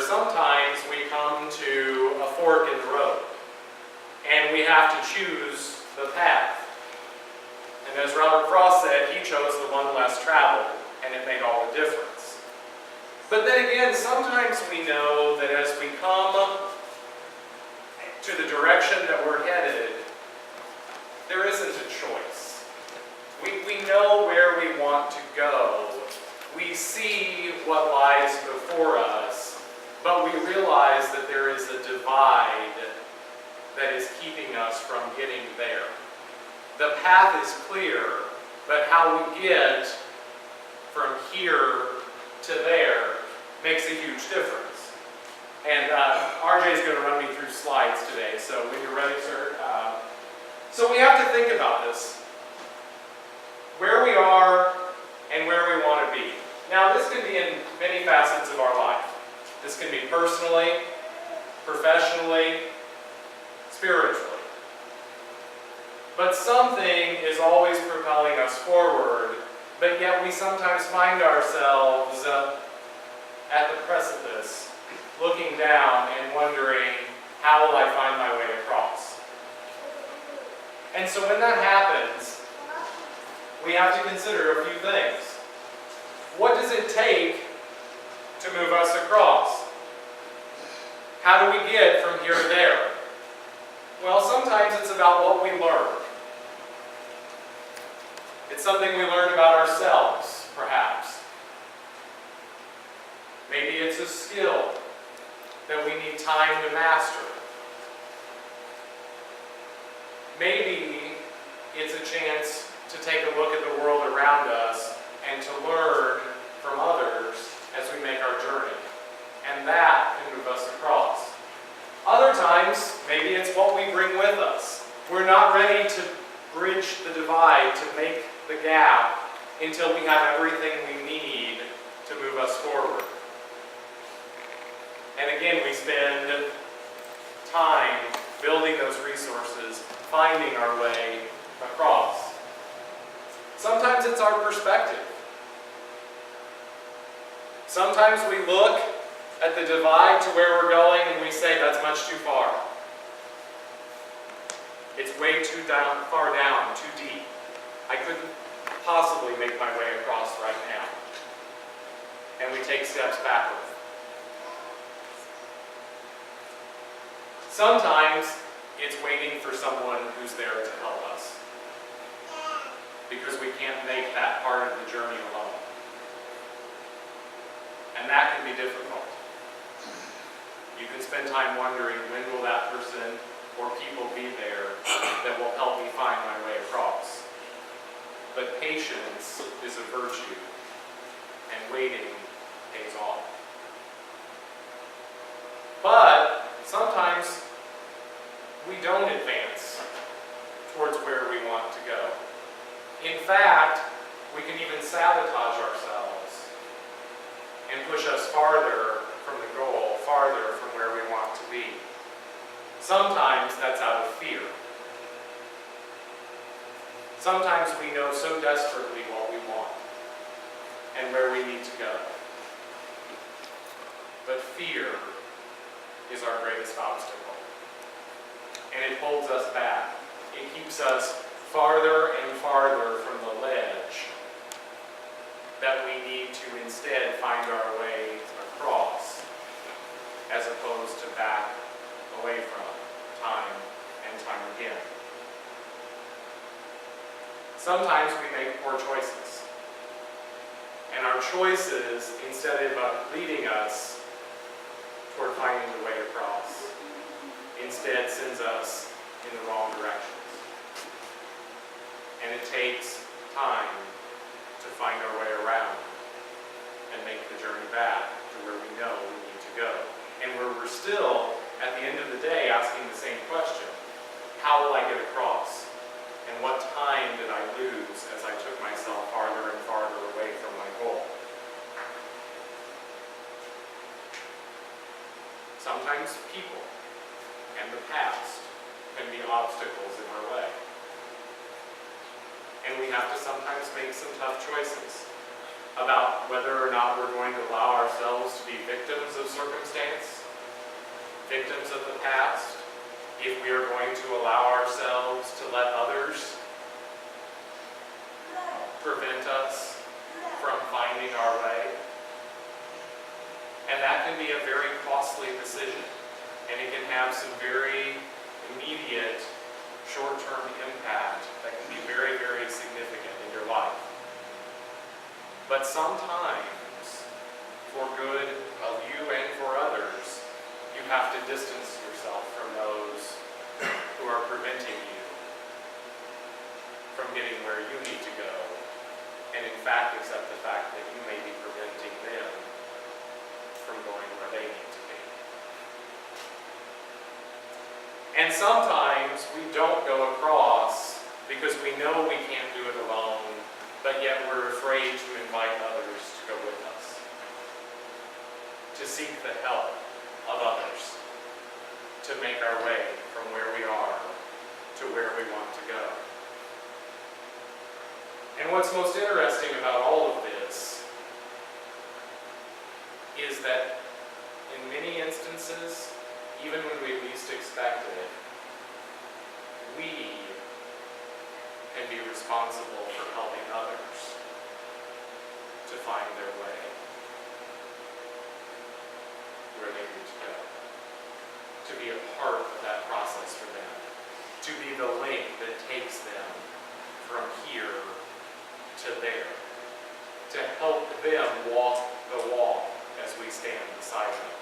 Sometimes we come to a fork in the road, and we have to choose the path. And as Robert Frost said, he chose the one less traveled, and it made all the difference. But then again, sometimes we know that as we come to the direction that we're headed, there isn't a choice. We know where we want to go. We see what lies before us, but we realize that there is a divide that is keeping us from getting there. The path is clear, but how we get from here to there makes a huge difference. And RJ is going to run me through slides today, so when you're ready, sir. So we have to think about this. Where we are and where we want to be. Now, this can be in many facets of our life. This can be personally, professionally, spiritually. But something is always propelling us forward, but yet we sometimes find ourselves at the precipice, looking down and wondering, how will I find my way across? And so when that happens, we have to consider a few things. What does it take to move us across? How do we get from here to there? Well, sometimes it's about what we learn. It's something we learn about ourselves, perhaps. Maybe it's a skill that we need time to master. Maybe it's a chance to take a look at the world around us and to learn from others as we make our journey. And that can move us across. Other times, maybe it's what we bring with us. We're not ready to bridge the divide, to make the gap, until we have everything we need to move us forward. And again, we spend time building those resources, finding our way across. Sometimes it's our perspective. Sometimes we look at the divide to where we're going and we say, that's much too far. It's way too far down, too deep. I couldn't possibly make my way across right now. And we take steps backward. Sometimes it's waiting for someone who's there to help us, because we can't make that part of the journey alone. And that can be difficult. You can spend time wondering, when will that person or people be there that will help me find my way across? But patience is a virtue, and waiting pays off. But sometimes we don't advance towards where we want to go. In fact, we can even sabotage ourselves and push us farther from the goal, farther from where we want to be. Sometimes that's out of fear. Sometimes we know so desperately what we want and where we need to go. But fear is our greatest obstacle. And it holds us back. It keeps us farther and farther from the ledge that we need to instead find our way across, as opposed to back away from time and time again. Sometimes we make poor choices. And our choices, instead of leading us toward finding the way across, instead sends us in the wrong directions. And it takes time to find our way around and make the journey back to where we know we need to go. And where we're still, at the end of the day, asking the same question: how will I get across? And what time did I lose as I took myself farther and farther away from my goal? Sometimes people and the past can be obstacles in our way. And we have to sometimes make some tough choices about whether or not we're going to allow ourselves to be victims of circumstance, victims of the past, if we are going to allow ourselves to let others prevent us from finding our way. And that can be a very costly decision, and it can have some very immediate short-term impact that can be very, very significant in your life. But sometimes, for good of you and for others, you have to distance yourself from those who are preventing you from getting where you need to go, and in fact accept the fact that you may be preventing them from going where they need to be. And sometimes we don't go across because we know we can't do it alone, but yet we're afraid to invite others to go with us, to seek the help of others, to make our way from where we are to where we want to go. And what's most interesting about all of this is that in many instances, even when we least expect it, we can be responsible for helping others to find their way where they need to go, to be a part of that process for them, to be the link that takes them from here to there, to help them walk the walk as we stand beside them.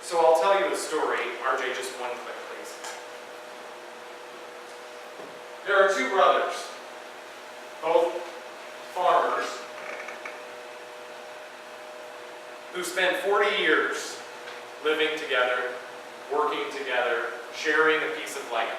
So I'll tell you a story. RJ, just one click, please. There are two brothers, both farmers, who spent 40 years living together, working together, sharing a piece of land.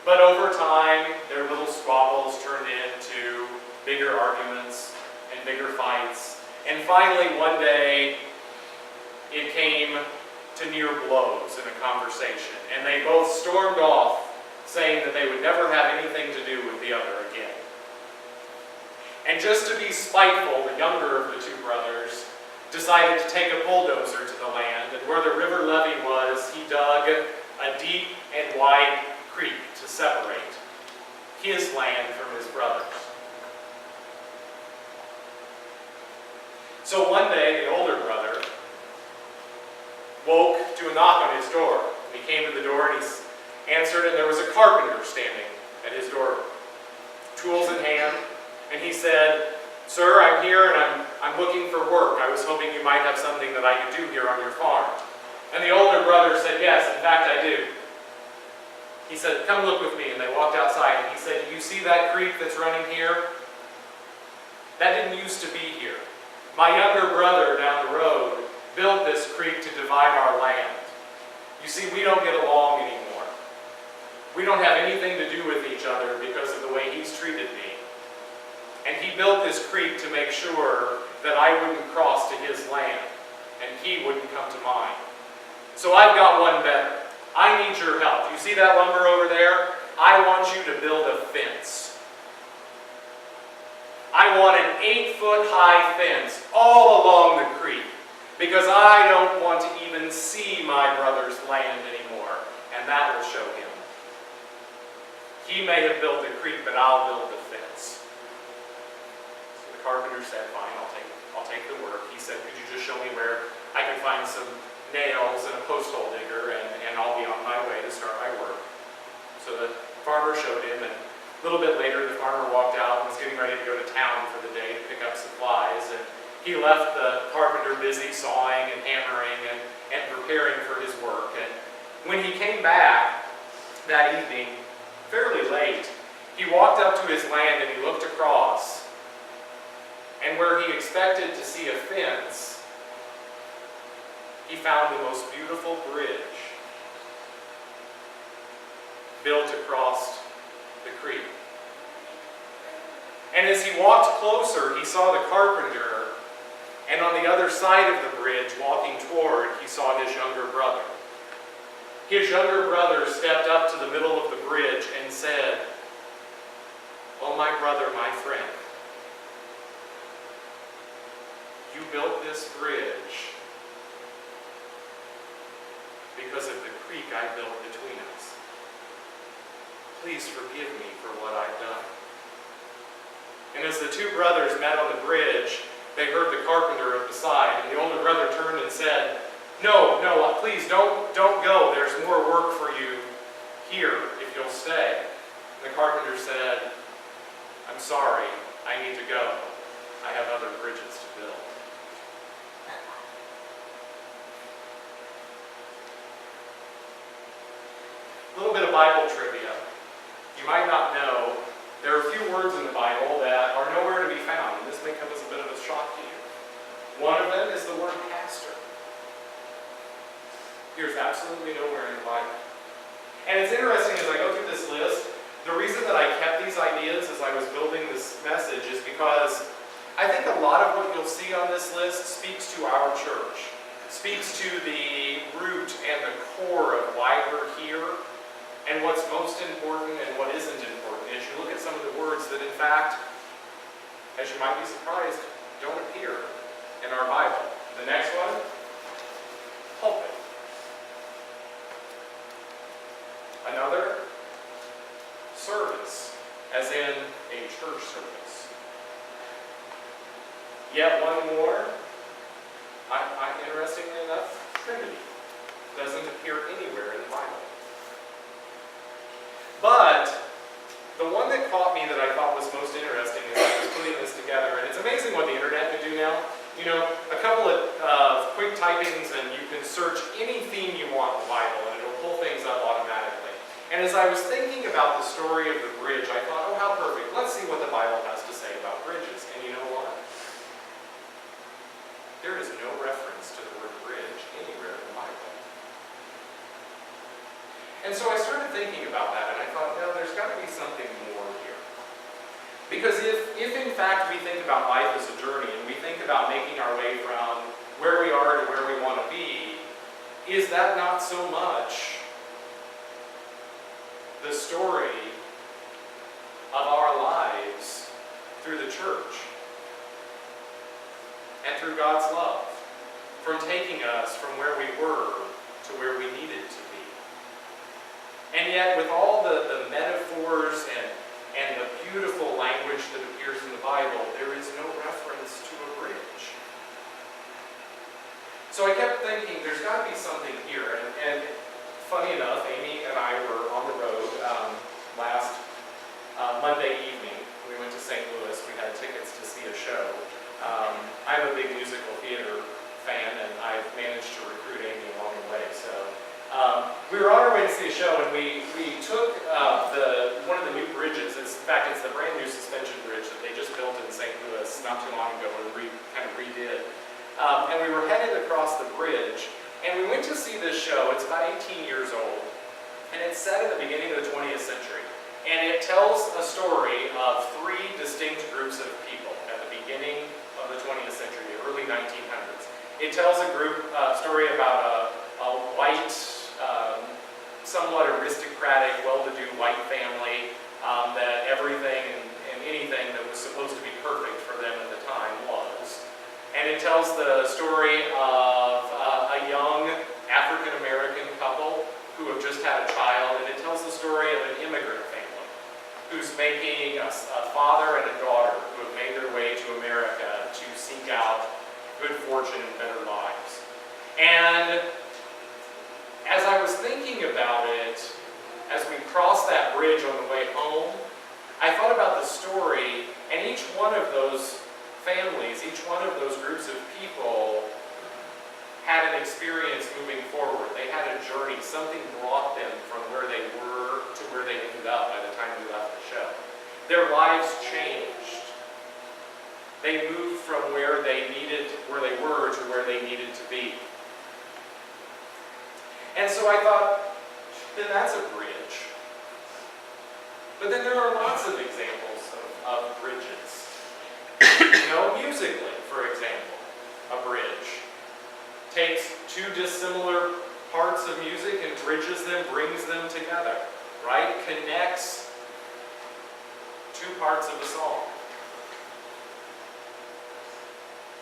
But over time, their little squabbles turned into bigger arguments and bigger fights. And finally, one day, it came to near blows in a conversation. And they both stormed off, saying that they would never have anything to do with the other again. And just to be spiteful, the younger of the two brothers decided to take a bulldozer to the land. And where the river levee was, he dug a deep and wide creek to separate his land from his brother's. So one day, the older brother woke to a knock on his door. He came to the door and he answered, and there was a carpenter standing at his door, tools in hand, and he said, "Sir, I'm here and I'm looking for work. I was hoping you might have something that I could do here on your farm." And the older brother said, "Yes, in fact I do." He said, "Come look with me." And they walked outside, and he said, "Do you see that creek that's running here? That didn't used to be here. My younger brother down the road built this creek to divide our land. You see, we don't get along anymore. We don't have anything to do with each other because of the way he's treated me. And he built this creek to make sure that I wouldn't cross to his land and he wouldn't come to mine. So I've got one better. I need your help. You see that lumber over there? I want you to build a fence. I want an 8-foot high fence all along the creek because I don't want to even see my brother's land anymore, and that will show him. He may have built the creek, but I'll build the fence." So the carpenter said, "Fine, I'll take the work." He said, "Could you just show me where I can find some nails and a post hole digger, and I'll be on my way to start my work." So the farmer showed him, and a little bit later the farmer walked out and was getting ready to go to town for the day to pick up supplies, and he left the carpenter busy sawing and hammering and preparing for his work. And when he came back that evening, fairly late, he walked up to his land and he looked across, and where he expected to see a fence, he found the most beautiful bridge built across the creek. And as he walked closer, he saw the carpenter, and on the other side of the bridge, walking toward, he saw his younger brother. His younger brother stepped up to the middle of the bridge and said, "Oh, my brother, my friend, you built this bridge because of the creek I built between us. Please forgive me for what I've done." And as the two brothers met on the bridge, they heard the carpenter at the side, and the older brother turned and said, No, please don't go. There's more work for you here if you'll stay." And the carpenter said, "I'm sorry, I need to go. I have other bridges to build." A little bit of Bible trivia. You might not know, there are a few words in the Bible that are nowhere to be found, and this may come as a bit of a shock to you. One of them is the word pastor. Appears absolutely nowhere in the Bible. And it's interesting as I go through this list, the reason that I kept these ideas as I was building this message is because I think a lot of what you'll see on this list speaks to our church, speaks to the root and the core of why we're here, and what's most important and what isn't important as you look at some of the words that, in fact, as you might be surprised, don't appear in our Bible. The next one, pulpit. Another, service, as in a church service. Yet one more, interestingly enough, Trinity. Doesn't appear anywhere in the Bible. But the one that caught me that I thought was most interesting as I was putting this together, and it's amazing what the internet can do now. You know, a couple of quick typings and you can search any theme you want in the Bible and it'll pull things up automatically. And as I was thinking about the story of the bridge, I thought, oh, how perfect. Let's see what the Bible has to say about bridges. And you know what? There is no reference to the word bridge anywhere in the Bible. And so I started thinking about that, and I thought, no, there's got to be something more here. Because if in fact we think about life as a journey, and we think about making our way from where we are to where we want to be, is that not so much the story of our lives through the church and through God's love, from taking us from where we were to where we needed to be? And yet, with all the metaphors and the beautiful language that appears in the Bible, there is no reference to a bridge. So I kept thinking, there's got to be something here. And funny enough, Amy and I were on the road last Monday evening. We went to St. Louis. We had tickets to see a show. I'm a big musical theater fan, and I've managed to recruit Amy along the way. So we were on our way to see a show, and we took one of the new bridges. In fact, it's the brand new suspension bridge that they just built in St. Louis not too long ago, and kind of redid. And we were headed across the bridge, and we went to see this show. It's about 18 years old, and it's set at the beginning of the 20th century. And it tells a story of three distinct groups of people at the beginning of the 20th century, the early 1900s. It tells a story about a white, somewhat aristocratic, well-to-do white family that everything and anything that was supposed to be perfect for them at the time was. And it tells the story of a young African-American couple who have just had a child, and it tells the story of an immigrant family who's making a father and a daughter who have made their way to America to seek out good fortune and better lives. And as I was thinking about it, as we crossed that bridge on the way home, I thought about the story, and each one of those families, each one of those groups of people had an experience moving forward. They had a journey. Something brought them from where they were to where they ended up by the time we left the show. Their lives changed. They moved from where they were to where they needed to be. And so I thought, then that's a bridge. But then there are lots of examples of bridges. Musically, for example, a bridge takes two dissimilar parts of music and bridges them, brings them together, right? Connects two parts of a song.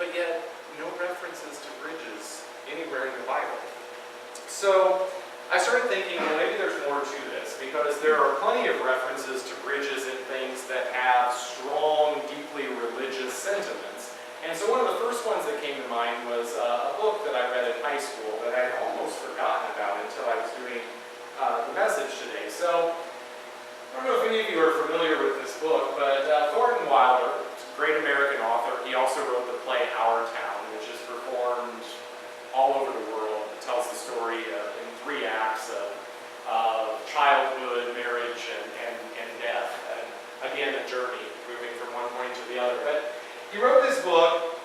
But yet, no references to bridges anywhere in the Bible. So I started thinking, well, maybe there's more to this, because there are plenty of references to bridges in things that have strong, deeply religious sentiments. And so one of the first ones that came to mind was a book that I read in high school that I had almost forgotten about until I was doing the message today. So I don't know if any of you are familiar with this book, but Thornton Wilder, great American author, he also wrote the play Our Town, which is performed all over the world. It tells the story in 3 acts of childhood, marriage, and death. And again, a journey, moving from one point to the other. But he wrote this book,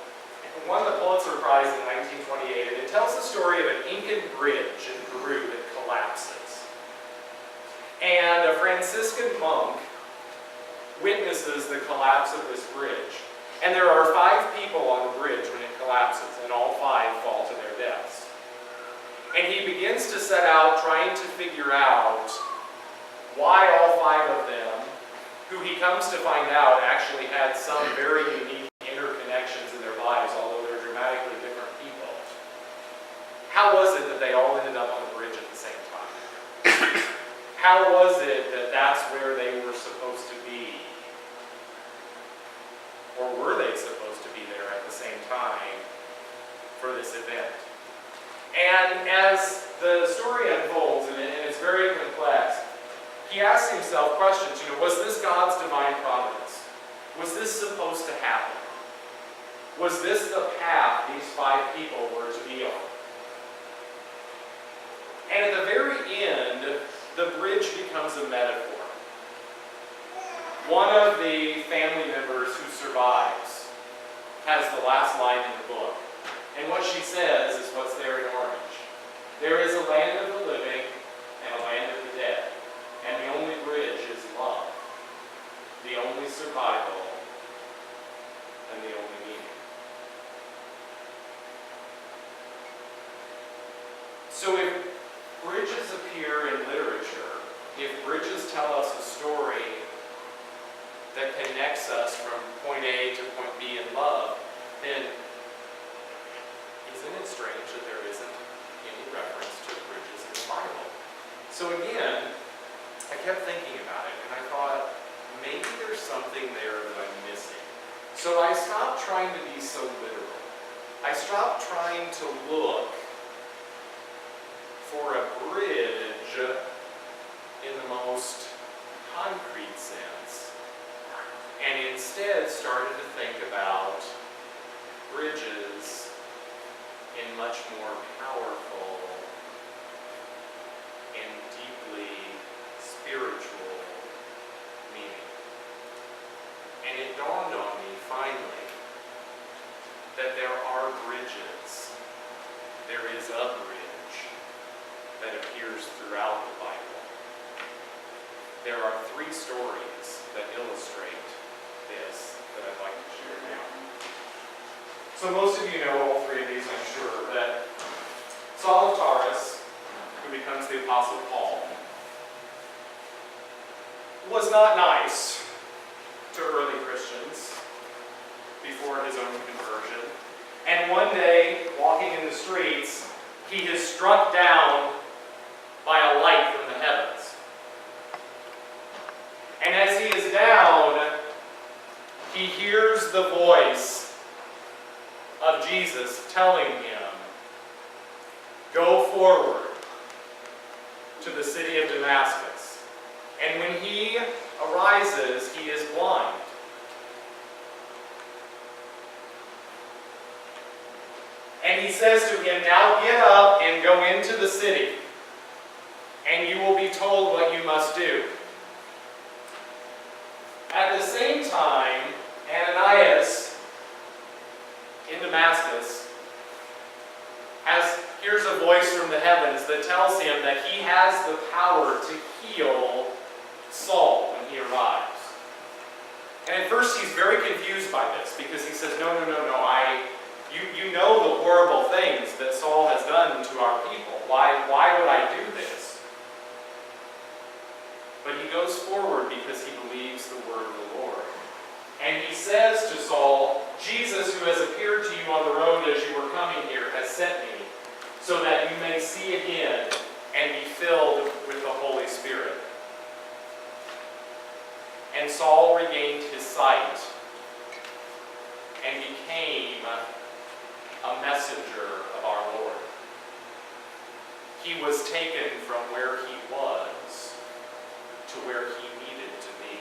won the Pulitzer Prize in 1928, and it tells the story of an Incan bridge in Peru that collapses. And a Franciscan monk witnesses the collapse of this bridge. And there are 5 people on the bridge when it collapses, and all 5 fall to their deaths. And he begins to set out trying to figure out why all 5 of them, who he comes to find out actually had some very unique interconnections in their lives, although they're dramatically different people. How was it that they all ended up on the bridge at the same time? How was it that that's where they were supposed to be? Or were they supposed to be there at the same time for this event? And as the story unfolds, and it's very complex, he asks himself questions. Was this God's divine providence? Was this supposed to happen? Was this the path these 5 people were to be on? And at the very end, the bridge becomes a metaphor. One of the family members who survives has the last line in the book. And what she says is what's there in orange. There is a land of the living and a land of the dead. And the only bridge is love. The only survival and the only meaning. So if bridges appear in literature, if bridges tell us a story that connects us from point A to point B in love, then isn't it strange that there isn't any reference to bridges in the Bible? So again, I kept thinking about it, and I thought, maybe there's something there that I'm missing. So I stopped trying to be so literal. I stopped trying to look for a bridge in the most concrete sense, and instead started to think about bridges in much more powerful and deeply spiritual meaning. And it dawned on me finally that there are bridges. There is a bridge that appears throughout the Bible. There are 3 stories that illustrate this that I'd like to share now. So most of you know all 3 of these, I'm sure, that Saul of Tarsus, who becomes the Apostle Paul, was not nice to early Christians before his own conversion. And one day, walking in the streets, he is struck down by a light from the heavens. And as he is down, he hears the voice of Jesus telling him, "Go forward to the city of Damascus." And when he arises, he is blind. And he says to him, "Now get up and go into the city, and you will be told what you must do." At the same time, Ananias in Damascus hears a voice from the heavens that tells him that he has the power to heal Saul when he arrives. And at first he's very confused by this, because he says, no, you know the horrible things that Saul has done to our people. Why would I do this? But he goes forward because he believes the word of the Lord. says to Saul, Jesus, who has appeared to you on the road as you were coming here, has sent me, so that you may see again and be filled with the Holy Spirit. And Saul regained his sight and became a messenger of our Lord. He was taken from where he was to where he needed to be.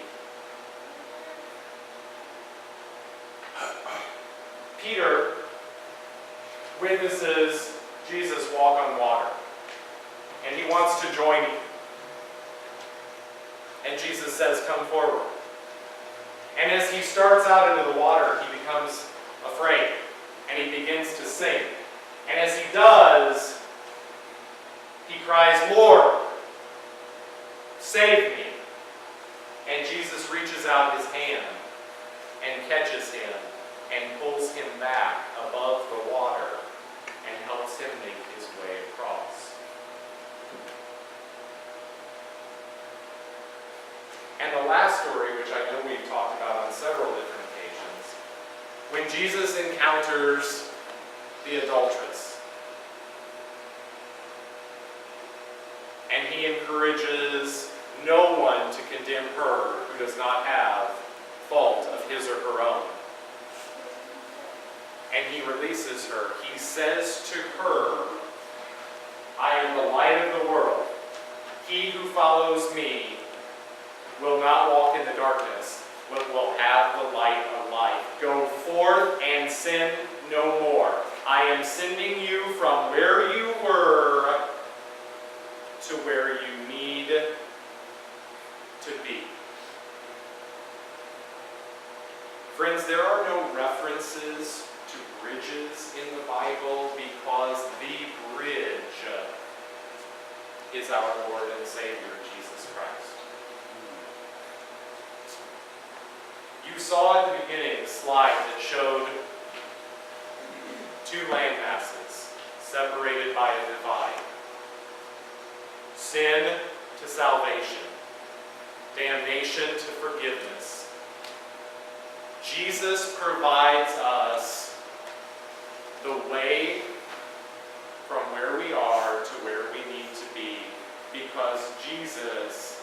Peter witnesses Jesus walk on water, and he wants to join him. And Jesus says, "Come forward." And as he starts out into the water, he becomes afraid, and he begins to sink. And as he does, he cries, "Lord, save me." And Jesus reaches out his hand and catches him and pulls him back above the water and helps him make his way across. And the last story, which I know we've talked about on several different occasions, when Jesus encounters the adulteress, and he encourages no one to condemn her who does not have fault of his or her own. And he releases her. He says to her, "I am the light of the world. He who follows me will not walk in the darkness, but will have the light of life. Go forth and sin no more. I am sending you from where you were to where you need to be." Friends, there are no references to bridges in the Bible because the bridge is our Lord and Savior, Jesus Christ. You saw at the beginning the slide that showed two land masses separated by a divide. Sin to salvation, damnation to forgiveness. Jesus provides us the way from where we are to where we need to be, because Jesus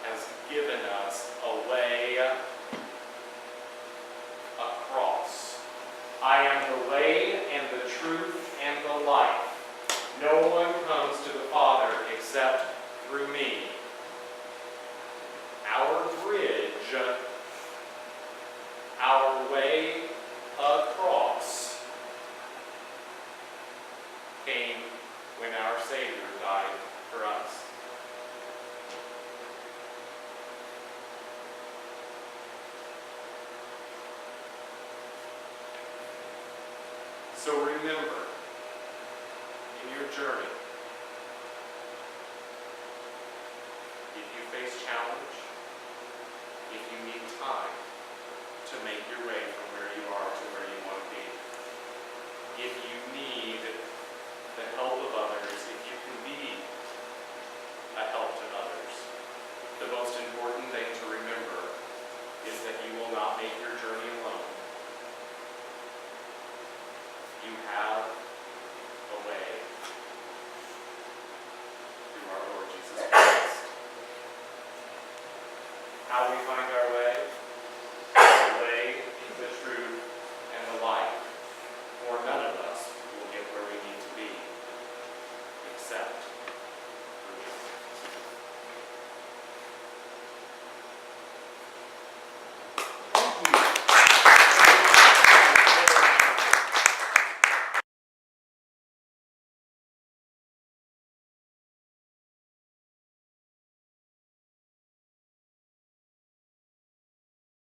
has given us a way across. I am the way and the truth and the life. No one comes to the Father except through me. Our bridge, our way across, came when our Savior died for us. So remember, in your journey, if you face challenge, if you need time to make your way from where you are to where you want to be, if you need the help of others, if you can be a help to others, the most important thing to remember is that you will not make your journey alone. You have a way through our Lord Jesus Christ. How we find our way